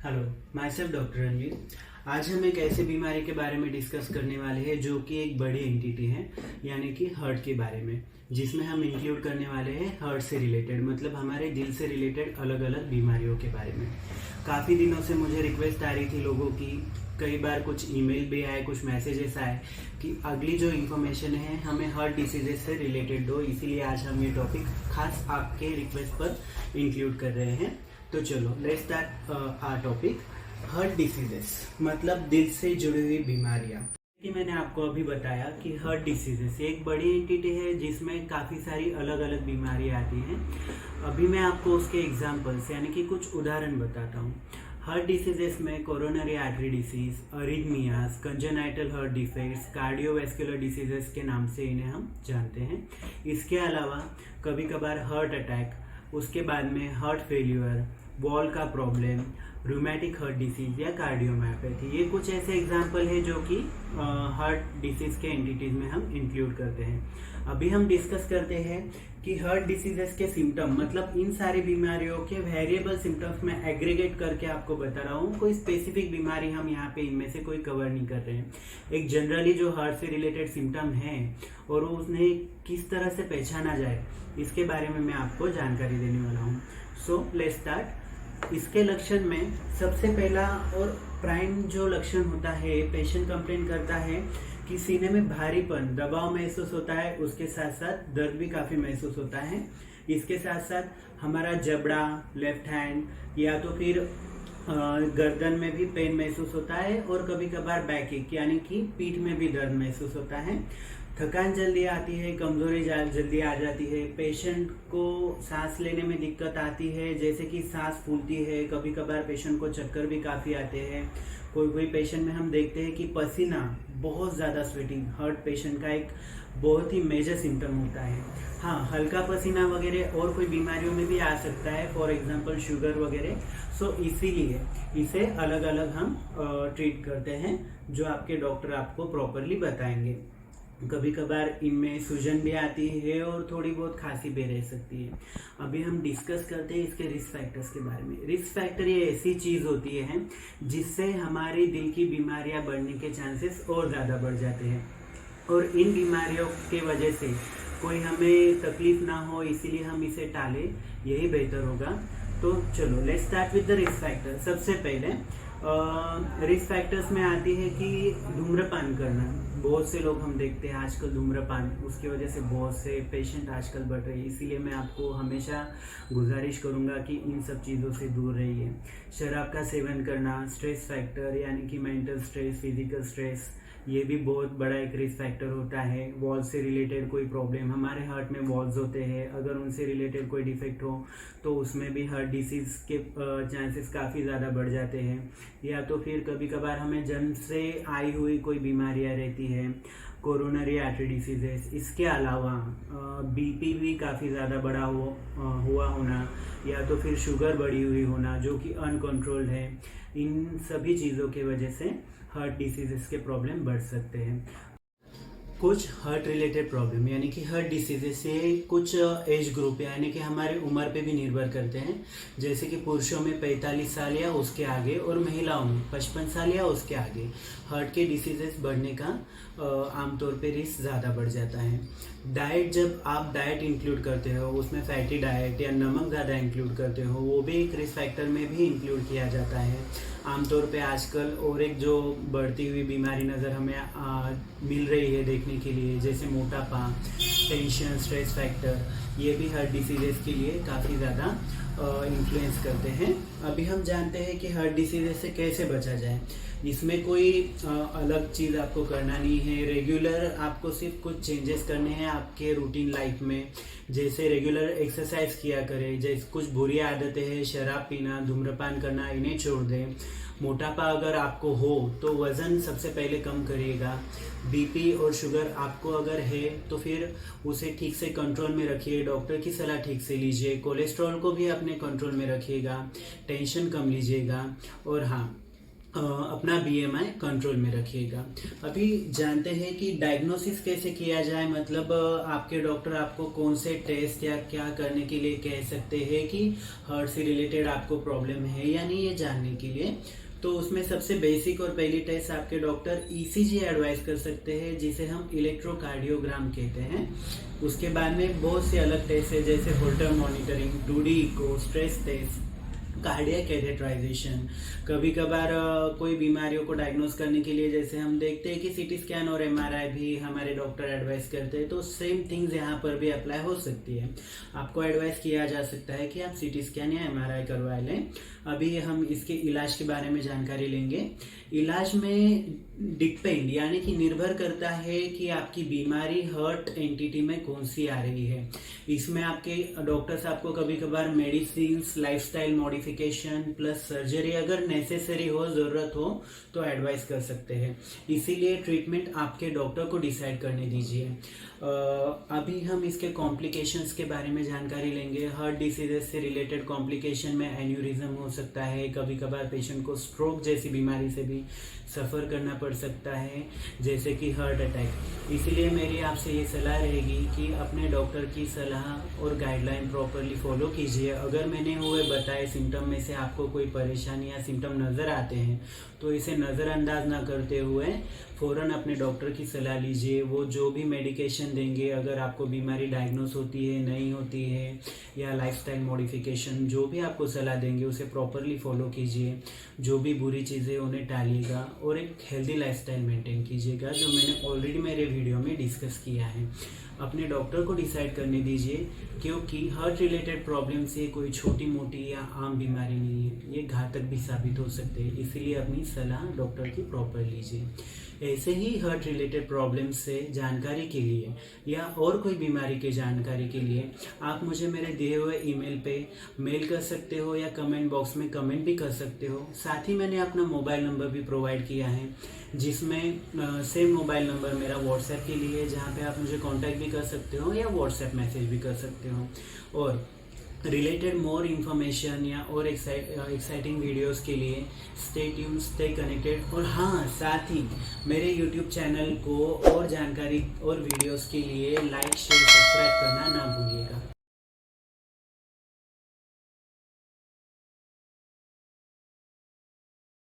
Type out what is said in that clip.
Hello, my self doctor Ranveer. आज हम एक ऐसी बीमारी के बारे में डिस्कस करने वाले हैं जो कि एक बड़ी एंटिटी है, यानी कि हार्ट के बारे में, जिसमें हम इंक्लूड करने वाले हैं हार्ट से रिलेटेड, मतलब हमारे दिल से रिलेटेड अलग अलग बीमारियों के बारे में। काफ़ी दिनों से मुझे रिक्वेस्ट आ रही थी लोगों की, कई बार कुछ ईमेल भी आए, कुछ मैसेजेस आए कि अगली जो इन्फॉर्मेशन है हमें हार्ट डिसीजेज से रिलेटेड दो, इसीलिए आज हम ये टॉपिक खास आपके रिक्वेस्ट पर इंक्लूड कर रहे हैं। तो चलो let's start our topic. Heart diseases मतलब दिल से जुड़ी हुई बीमारियां। कि मैंने आपको अभी बताया कि हार्ट डिसीजेस एक बड़ी एंटिटी है जिसमें काफ़ी सारी अलग अलग बीमारियां आती हैं। अभी मैं आपको उसके एग्जांपल्स यानी कि कुछ उदाहरण बताता हूँ। हार्ट डिसीजेस में coronary artery disease, arrhythmias, congenital heart defects, cardiovascular diseases के नाम से इन्हें हम जानते हैं। इसके अलावा कभी कभार हार्ट अटैक, उसके बाद में हार्ट फेल्यूर, वॉल का प्रॉब्लम, रूमेटिक हार्ट डिसीज या कार्डियोमायोपैथी, ये कुछ ऐसे एग्जाम्पल है जो कि हार्ट डिसीज के एंटिटीज में हम इंक्लूड करते हैं। अभी हम डिस्कस करते हैं कि हार्ट डिसीजेस के सिम्टम, मतलब इन सारी बीमारियों के वेरिएबल सिम्टम्स में एग्रीगेट करके आपको बता रहा हूँ। कोई स्पेसिफिक बीमारी हम यहाँ पे इनमें से कोई कवर नहीं कर रहे हैं। एक जनरली जो हार्ट से रिलेटेड सिम्टम है और उन्हें किस तरह से पहचाना जाए, इसके बारे में मैं आपको जानकारी देने वाला हूँ। So let's start. इसके लक्षण में सबसे पहला और प्राइम जो लक्षण होता है, पेशेंट कंप्लेन करता है कि सीने में भारीपन, दबाव महसूस होता है, उसके साथ साथ दर्द भी काफ़ी महसूस होता है। इसके साथ साथ हमारा जबड़ा, लेफ्ट हैंड या तो फिर गर्दन में भी पेन महसूस होता है और कभी कभार बैक एक यानी कि पीठ में भी दर्द महसूस होता है। थकान जल्दी आती है, कमजोरी जल्दी आ जाती है, पेशेंट को सांस लेने में दिक्कत आती है, जैसे कि सांस फूलती है, कभी कभार पेशेंट को चक्कर भी काफ़ी आते हैं। कोई पेशेंट में हम देखते हैं कि पसीना, बहुत ज़्यादा स्वेटिंग हार्ट पेशेंट का एक बहुत ही मेजर सिम्टम होता है। हाँ, हल्का पसीना वगैरह और कोई बीमारियों में भी आ सकता है, फॉर एग्जांपल शुगर वगैरह। सो इसीलिए इसे अलग अलग हम ट्रीट करते हैं, जो आपके डॉक्टर आपको प्रॉपरली बताएंगे। कभी कभार इनमें सूजन भी आती है और थोड़ी बहुत खांसी भी रह सकती है। अभी हम डिस्कस करते हैं इसके रिस्क फैक्टर्स के बारे में। रिस्क फैक्टर ये ऐसी चीज़ होती है जिससे हमारी दिल की बीमारियां बढ़ने के चांसेस और ज़्यादा बढ़ जाते हैं, और इन बीमारियों के वजह से कोई हमें तकलीफ ना हो, इसीलिए हम इसे टालें, यही बेहतर होगा। तो चलो let's start with the risk factor. सबसे पहले रिस्क फैक्टर्स में आती है कि धूम्रपान करना। बहुत से लोग हम देखते हैं आजकल धूम्रपान, उसकी वजह से बहुत से पेशेंट आजकल बढ़ रहे हैं, इसीलिए मैं आपको हमेशा गुजारिश करूंगा कि इन सब चीज़ों से दूर रहिए। शराब का सेवन करना, स्ट्रेस फैक्टर यानी कि मेंटल स्ट्रेस, फिजिकल स्ट्रेस, ये भी बहुत बड़ा एक रिस्क फैक्टर होता है। वॉल से रिलेटेड कोई प्रॉब्लम, हमारे हार्ट में वॉल्स होते हैं, अगर उनसे रिलेटेड कोई डिफेक्ट हो तो उसमें भी हार्ट डिसीज़ के चांसेस काफ़ी ज़्यादा बढ़ जाते हैं। या तो फिर कभी कभार हमें जन्म से आई हुई कोई बीमारियां रहती है, कोरोनरी आर्टरी डिसीजेस। इसके अलावा बीपी भी काफ़ी ज़्यादा बड़ा हुआ होना, या तो फिर शुगर बढ़ी हुई होना जो कि अनकंट्रोल्ड है। इन सभी चीज़ों की वजह से हार्ट डिसीजेस के प्रॉब्लम बढ़ सकते हैं। कुछ हार्ट रिलेटेड प्रॉब्लम यानी कि हार्ट डिसीजेस से कुछ एज ग्रुप यानी कि हमारे उम्र पे भी निर्भर करते हैं, जैसे कि पुरुषों में 45 साल या उसके आगे और महिलाओं में 55 साल या उसके आगे हार्ट के डिसीजेस बढ़ने का आमतौर पे रिस्क ज़्यादा बढ़ जाता है। डाइट, जब आप डाइट इंक्लूड करते हो, उसमें फैटी डाइट या नमक ज़्यादा इंक्लूड करते हो, वो भी एक रिस्क फैक्टर में भी इंक्लूड किया जाता है आमतौर पे आजकल। और एक जो बढ़ती हुई बीमारी नज़र हमें मिल रही है देखने के लिए, जैसे मोटापा, टेंशन, स्ट्रेस फैक्टर, ये भी हार्ट डिसीजेस के लिए काफ़ी ज़्यादा इन्फ्लुएंस करते हैं। अभी हम जानते हैं कि हार्ट डिसीजेस से कैसे बचा जाए। इसमें कोई अलग चीज़ आपको करना नहीं है। रेगुलर आपको सिर्फ कुछ चेंजेस करने हैं आपके रूटीन लाइफ में, जैसे रेगुलर एक्सरसाइज किया करें, जैसे कुछ बुरी आदतें हैं, शराब पीना, धूम्रपान करना, इन्हें छोड़ दें। मोटापा अगर आपको हो तो वज़न सबसे पहले कम करिएगा। बीपी और शुगर आपको अगर है तो फिर उसे ठीक से कंट्रोल में रखिए, डॉक्टर की सलाह ठीक से लीजिए। कोलेस्ट्रॉल को भी अपने कंट्रोल में रखिएगा, टेंशन कम लीजिएगा। और हाँ, अपना बीएमआई कंट्रोल में रखिएगा। अभी जानते हैं कि डायग्नोसिस कैसे किया जाए, मतलब आपके डॉक्टर आपको कौन से टेस्ट या क्या करने के लिए कह सकते हैं कि हार्ट से रिलेटेड आपको प्रॉब्लम है या नहीं, ये जानने के लिए। तो उसमें सबसे बेसिक और पहली टेस्ट आपके डॉक्टर ईसीजी एडवाइस कर सकते हैं, जिसे हम इलेक्ट्रोकार्डियोग्राम कहते हैं। उसके बाद में बहुत से अलग टेस्ट है, जैसे Holter monitoring, 2D echo, stress test, cardiac catheterization. कभी कभार कोई बीमारियों को डायग्नोस करने के लिए जैसे हम देखते हैं कि सीटी स्कैन और एमआरआई भी हमारे डॉक्टर एडवाइस करते हैं, तो सेम थिंग्स यहाँ पर भी अप्लाई हो सकती है। आपको एडवाइस किया जा सकता है कि आप सीटी स्कैन या एमआरआई करवा लें। अभी हम इसके इलाज के बारे में जानकारी लेंगे। इलाज में डिपेंड यानी कि निर्भर करता है कि आपकी बीमारी हार्ट एंटिटी में कौन सी आ रही है। इसमें आपके डॉक्टर्स आपको कभी कभार medicine, lifestyle modification plus surgery अगर नेसेसरी हो, जरूरत हो तो एडवाइस कर सकते हैं। इसीलिए ट्रीटमेंट आपके डॉक्टर को डिसाइड करने दीजिए। अभी हम इसके कॉम्प्लिकेशंस के बारे में जानकारी लेंगे। हार्ट डिसीजेस से रिलेटेड कॉम्प्लिकेशन में एन्यूरिज्म हो सकता है, कभी कभार पेशेंट को स्ट्रोक जैसी बीमारी से भी सफ़र करना पड़ सकता है, जैसे कि हार्ट अटैक। इसीलिए मेरी आपसे ये सलाह रहेगी कि अपने डॉक्टर की सलाह और गाइडलाइन प्रॉपरली फॉलो कीजिए। अगर मैंने हुए बताए सिम्टम में से आपको कोई परेशानी या सिम्टम नज़र आते हैं तो इसे नज़रअंदाज ना करते हुए फ़ौरन अपने डॉक्टर की सलाह लीजिए। वो जो भी मेडिकेशन देंगे, अगर आपको बीमारी डायग्नोस होती है, नहीं होती है, या लाइफस्टाइल मॉडिफिकेशन जो भी आपको सलाह देंगे उसे प्रॉपरली फॉलो कीजिए। जो भी बुरी चीज़ें उन्हें टालिएगा और एक हेल्दी लाइफस्टाइल मेंटेन कीजिएगा, जो मैंने ऑलरेडी मेरे वीडियो में डिस्कस किया है। अपने डॉक्टर को डिसाइड करने दीजिए, क्योंकि हार्ट रिलेटेड प्रॉब्लम से कोई छोटी मोटी या आम बीमारी नहीं है, ये घातक भी साबित हो सकते हैं। इसलिए अपनी सलाह डॉक्टर की प्रॉपर लीजिए। ऐसे ही हार्ट रिलेटेड प्रॉब्लम से जानकारी के लिए या और कोई बीमारी के जानकारी के लिए आप मुझे मेरे दिए हुए ईमेल पे मेल कर सकते हो या कमेंट बॉक्स में कमेंट भी कर सकते हो। साथ ही मैंने अपना मोबाइल नंबर भी प्रोवाइड किया है, जिसमें सेम मोबाइल नंबर मेरा व्हाट्सएप के लिए है, जहाँ पे आप मुझे कांटेक्ट भी कर सकते हो या व्हाट्सएप मैसेज भी कर सकते हो। और रिलेटेड मोर इन्फॉर्मेशन या और एक्साइटिंग वीडियोस के लिए स्टे ट्यून, स्टे कनेक्टेड। और हाँ, साथ ही मेरे यूट्यूब चैनल को और जानकारी और वीडियोस के लिए लाइक, शेयर, सब्सक्राइब करना ना भूलिएगा।